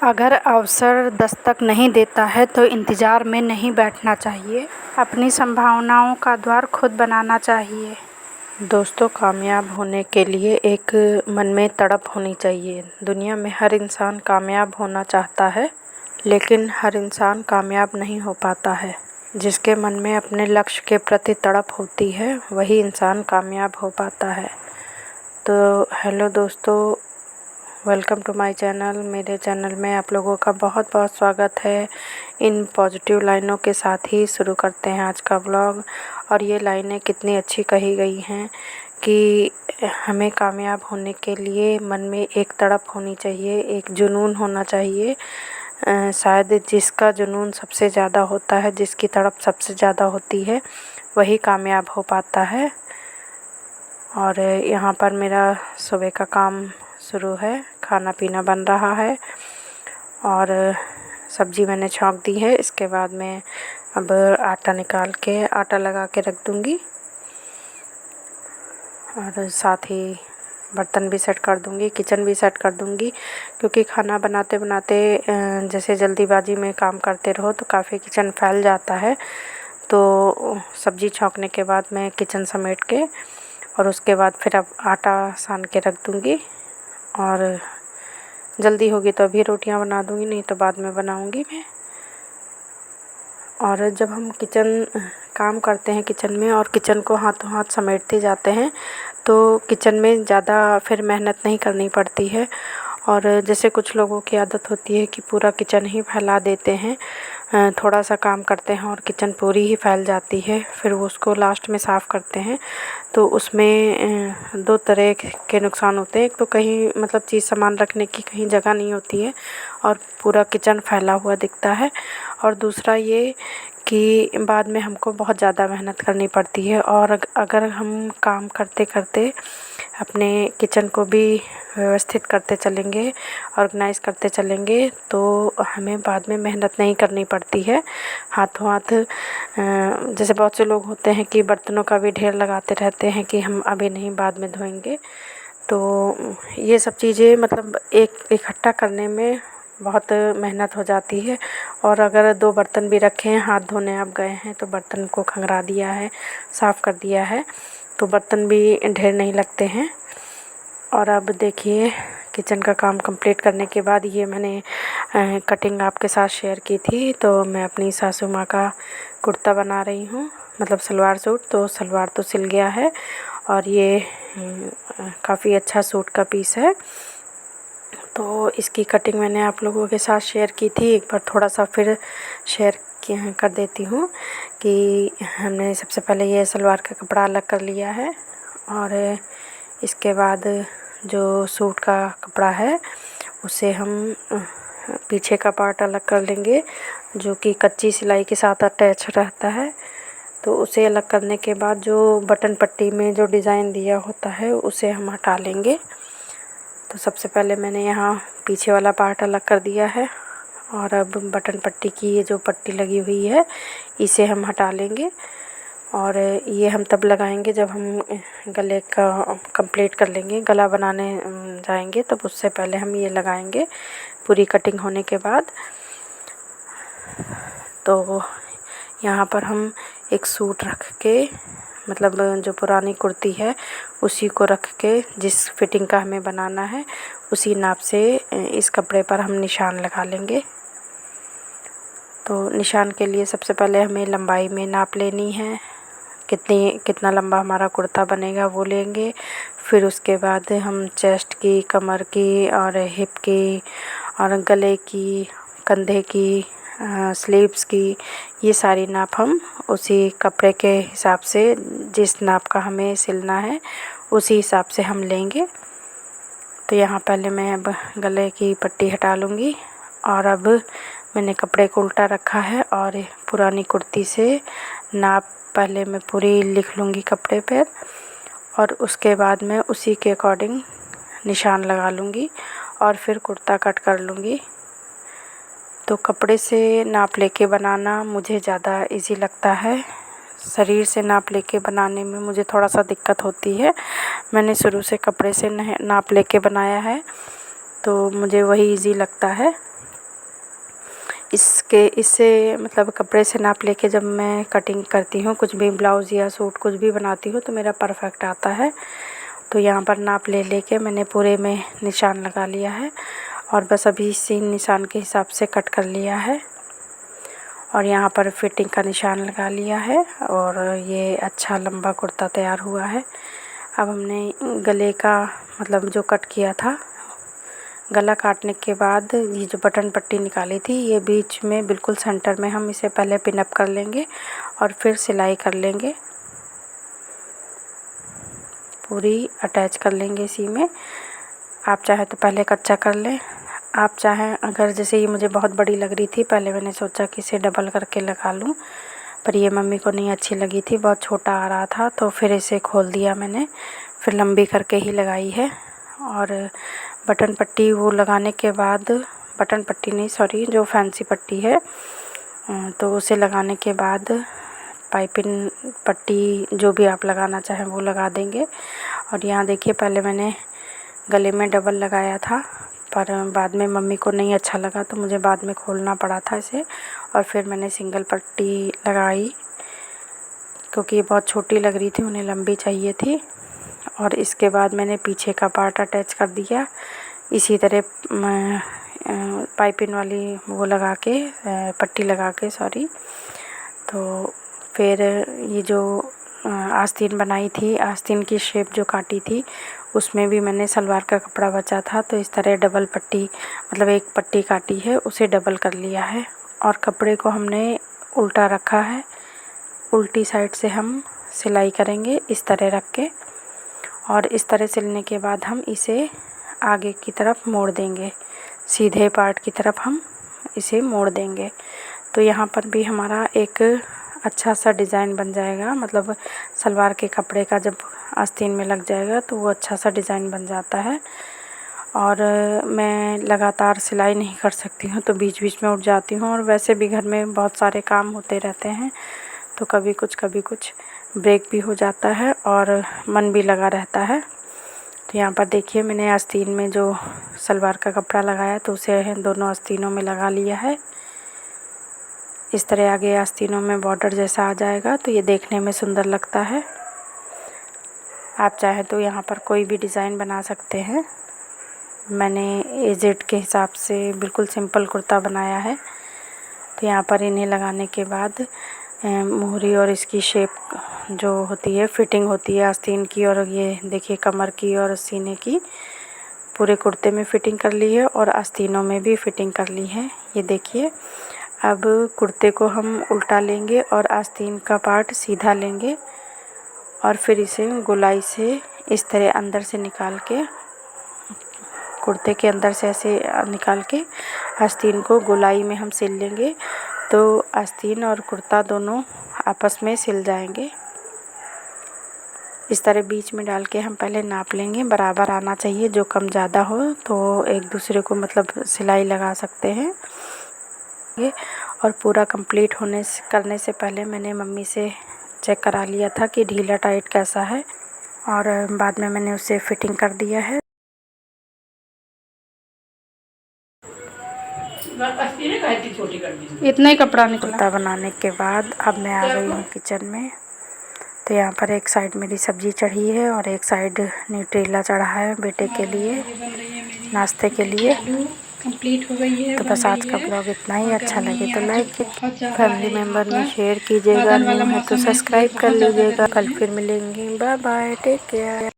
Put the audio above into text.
अगर अवसर दस्तक नहीं देता है तो इंतज़ार में नहीं बैठना चाहिए, अपनी संभावनाओं का द्वार खुद बनाना चाहिए। दोस्तों, कामयाब होने के लिए एक मन में तड़प होनी चाहिए। दुनिया में हर इंसान कामयाब होना चाहता है, लेकिन हर इंसान कामयाब नहीं हो पाता है। जिसके मन में अपने लक्ष्य के प्रति तड़प होती है, वही इंसान कामयाब हो पाता है। तो हेलो दोस्तों, वेलकम टू माय चैनल। मेरे चैनल में आप लोगों का बहुत बहुत स्वागत है। इन पॉजिटिव लाइनों के साथ ही शुरू करते हैं आज का व्लॉग। और ये लाइनें कितनी अच्छी कही गई हैं कि हमें कामयाब होने के लिए मन में एक तड़प होनी चाहिए, एक जुनून होना चाहिए। शायद जिसका जुनून सबसे ज़्यादा होता है, जिसकी तड़प सबसे ज़्यादा होती है, वही कामयाब हो पाता है। और यहाँ पर मेरा सुबह का काम शुरू है, खाना पीना बन रहा है और सब्ज़ी मैंने छौंक दी है। इसके बाद मैं अब आटा निकाल के आटा लगा के रख दूँगी और साथ ही बर्तन भी सेट कर दूँगी, किचन भी सेट कर दूँगी। क्योंकि खाना बनाते बनाते जैसे जल्दीबाजी में काम करते रहो तो काफ़ी किचन फैल जाता है। तो सब्ज़ी छौंकने के बाद मैं किचन समेट के और उसके बाद फिर अब आटा सान के रख दूँगी। और जल्दी होगी तो अभी रोटियां बना दूँगी, नहीं तो बाद में बनाऊँगी मैं। और जब हम काम करते हैं किचन में और किचन को हाथों हाथ समेटते जाते हैं तो किचन में ज़्यादा फिर मेहनत नहीं करनी पड़ती है। और जैसे कुछ लोगों की आदत होती है कि पूरा किचन ही फैला देते हैं, थोड़ा सा काम करते हैं और किचन पूरी ही फैल जाती है, फिर वो उसको लास्ट में साफ़ करते हैं। तो उसमें दो तरह के नुकसान होते हैं। एक तो कहीं मतलब चीज़ सामान रखने की कहीं जगह नहीं होती है और पूरा किचन फैला हुआ दिखता है। और दूसरा ये कि बाद में हमको बहुत ज़्यादा मेहनत करनी पड़ती है। और अगर हम काम करते करते अपने किचन को भी व्यवस्थित करते चलेंगे, ऑर्गेनाइज़ करते चलेंगे, तो हमें बाद में मेहनत नहीं करनी पड़ती है। हाथों हाथ जैसे बहुत से लोग होते हैं कि बर्तनों का भी ढेर लगाते रहते हैं कि हम अभी नहीं, बाद में धोएंगे। तो ये सब चीज़ें मतलब एक इकट्ठा करने में बहुत मेहनत हो जाती है। और अगर 2 बर्तन भी रखे हैं, हाथ धोने आप गए हैं तो बर्तन को खंगरा दिया है, साफ़ कर दिया है, तो बर्तन भी ढेर नहीं लगते हैं। और अब देखिए, किचन का काम कंप्लीट करने के बाद ये मैंने कटिंग आपके साथ शेयर की थी। तो मैं अपनी सासू माँ का कुर्ता बना रही हूँ, मतलब सलवार सूट। तो सलवार तो सिल गया है और ये काफ़ी अच्छा सूट का पीस है। तो इसकी कटिंग मैंने आप लोगों के साथ शेयर की थी, एक बार थोड़ा सा फिर शेयर कर देती हूँ कि हमने सबसे पहले ये सलवार का कपड़ा अलग कर लिया है और इसके बाद जो सूट का कपड़ा है उसे हम पीछे का पार्ट अलग कर लेंगे, जो कि कच्ची सिलाई के साथ अटैच रहता है। तो उसे अलग करने के बाद जो बटन पट्टी में जो डिज़ाइन दिया होता है उसे हम हटा लेंगे। तो सबसे पहले मैंने यहाँ पीछे वाला पार्ट अलग कर दिया है और अब बटन पट्टी की ये जो पट्टी लगी हुई है इसे हम हटा लेंगे। और ये हम तब लगाएंगे जब हम गले का कंप्लीट कर लेंगे, गला बनाने जाएंगे, तब उससे पहले हम ये लगाएंगे पूरी कटिंग होने के बाद। तो यहाँ पर हम एक सूट रख के, मतलब जो पुरानी कुर्ती है उसी को रख के जिस फिटिंग का हमें बनाना है उसी नाप से इस कपड़े पर हम निशान लगा लेंगे। तो निशान के लिए सबसे पहले हमें लंबाई में नाप लेनी है, कितना लंबा हमारा कुर्ता बनेगा वो लेंगे। फिर उसके बाद हम चेस्ट की, कमर की और हिप की और गले की, कंधे की, स्लीव्स की, ये सारी नाप हम उसी कपड़े के हिसाब से, जिस नाप का हमें सिलना है उसी हिसाब से हम लेंगे। तो यहाँ पहले मैं अब गले की पट्टी हटा लूँगी और अब मैंने कपड़े को उल्टा रखा है और पुरानी कुर्ती से नाप पहले मैं पूरी लिख लूँगी कपड़े पर और उसके बाद मैं उसी के अकॉर्डिंग निशान लगा लूँगी और फिर कुर्ता कट कर लूँगी। तो कपड़े से नाप लेके बनाना मुझे ज़्यादा इजी लगता है। शरीर से नाप लेके बनाने में मुझे थोड़ा सा दिक्कत होती है। मैंने शुरू से कपड़े से नाप लेके बनाया है तो मुझे वही इजी लगता है। इससे मतलब कपड़े से नाप लेके जब मैं कटिंग करती हूँ, कुछ भी ब्लाउज़ या सूट कुछ भी बनाती हूँ तो मेरा परफेक्ट आता है। तो यहाँ पर नाप ले लेके मैंने पूरे में निशान लगा लिया है और बस अभी सीन निशान के हिसाब से कट कर लिया है और यहाँ पर फिटिंग का निशान लगा लिया है और ये अच्छा लंबा कुर्ता तैयार हुआ है। अब हमने गले का मतलब जो कट किया था, गला काटने के बाद ये जो बटन पट्टी निकाली थी, ये बीच में बिल्कुल सेंटर में हम इसे पहले पिन अप कर लेंगे और फिर सिलाई कर लेंगे, पूरी अटैच कर लेंगे इसी में। आप चाहे तो पहले कच्चा कर लें, आप चाहें अगर जैसे ये मुझे बहुत बड़ी लग रही थी, पहले मैंने सोचा कि इसे डबल करके लगा लूँ, पर ये मम्मी को नहीं अच्छी लगी थी, बहुत छोटा आ रहा था, तो फिर इसे खोल दिया मैंने, फिर लंबी करके ही लगाई है। और बटन पट्टी वो लगाने के बाद, बटन पट्टी नहीं सॉरी, जो फैंसी पट्टी है तो उसे लगाने के बाद पाइपिंग पट्टी जो भी आप लगाना चाहें वो लगा देंगे। और यहाँ देखिए पहले मैंने गले में डबल लगाया था, पर बाद में मम्मी को नहीं अच्छा लगा तो मुझे बाद में खोलना पड़ा था इसे, और फिर मैंने सिंगल पट्टी लगाई क्योंकि ये बहुत छोटी लग रही थी, उन्हें लंबी चाहिए थी। और इसके बाद मैंने पीछे का पार्ट अटैच कर दिया इसी तरह पाइपिंग वाली वो लगा के, पट्टी लगा के सॉरी। तो फिर ये जो आस्तीन बनाई थी, आस्तीन की शेप जो काटी थी, उसमें भी मैंने सलवार का कपड़ा बचा था तो इस तरह डबल पट्टी मतलब एक पट्टी काटी है, उसे डबल कर लिया है और कपड़े को हमने उल्टा रखा है, उल्टी साइड से हम सिलाई करेंगे इस तरह रख के। और इस तरह सिलने के बाद हम इसे आगे की तरफ मोड़ देंगे, सीधे पार्ट की तरफ हम इसे मोड़ देंगे। तो यहाँ पर भी हमारा एक अच्छा सा डिज़ाइन बन जाएगा, मतलब सलवार के कपड़े का जब आस्तीन में लग जाएगा तो वो अच्छा सा डिज़ाइन बन जाता है। और मैं लगातार सिलाई नहीं कर सकती हूँ तो बीच बीच में उठ जाती हूँ, और वैसे भी घर में बहुत सारे काम होते रहते हैं तो कभी कुछ ब्रेक भी हो जाता है और मन भी लगा रहता है। तो यहाँ पर देखिए मैंने आस्तीन में जो सलवार का कपड़ा लगाया तो उसे दोनों आस्तीनों में लगा लिया है। इस तरह आगे आस्तीनों में बॉर्डर जैसा आ जाएगा तो ये देखने में सुंदर लगता है। आप चाहें तो यहाँ पर कोई भी डिज़ाइन बना सकते हैं। मैंने एजेड के हिसाब से बिल्कुल सिंपल कुर्ता बनाया है। तो यहाँ पर इन्हें लगाने के बाद मोहरी और इसकी शेप जो होती है, फिटिंग होती है आस्तीन की, और ये देखिए कमर की और सीने की पूरे कुर्ते में फ़िटिंग कर ली है और आस्तीनों में भी फ़िटिंग कर ली है। ये देखिए अब कुर्ते को हम उल्टा लेंगे और आस्तीन का पार्ट सीधा लेंगे और फिर इसे गोलाई से इस तरह अंदर से निकाल के, कुर्ते के अंदर से ऐसे निकाल के आस्तीन को गोलाई में हम सिल लेंगे तो आस्तीन और कुर्ता दोनों आपस में सिल जाएंगे। इस तरह बीच में डाल के हम पहले नाप लेंगे, बराबर आना चाहिए, जो कम ज़्यादा हो तो एक दूसरे को मतलब सिलाई लगा सकते हैं। और पूरा कंप्लीट करने से पहले मैंने मम्मी से चेक करा लिया था कि ढीला टाइट कैसा है, और बाद में मैंने उसे फिटिंग कर दिया है। इतना ही कपड़ा निकलता बनाने के बाद अब मैं आ गई हूँ किचन में। तो यहाँ पर एक साइड मेरी सब्ज़ी चढ़ी है और एक साइड न्यूट्रेला चढ़ा है बेटे के लिए नाश्ते के लिए। कंप्लीट हो गई है। तो बस आज का ब्लॉग इतना ही, अच्छा लगे तो लाइक, फैमिली मेम्बर में शेयर कीजिएगा, न्यू है तो सब्सक्राइब कर लीजिएगा। कल फिर मिलेंगे, बाय बाय, टेक केयर।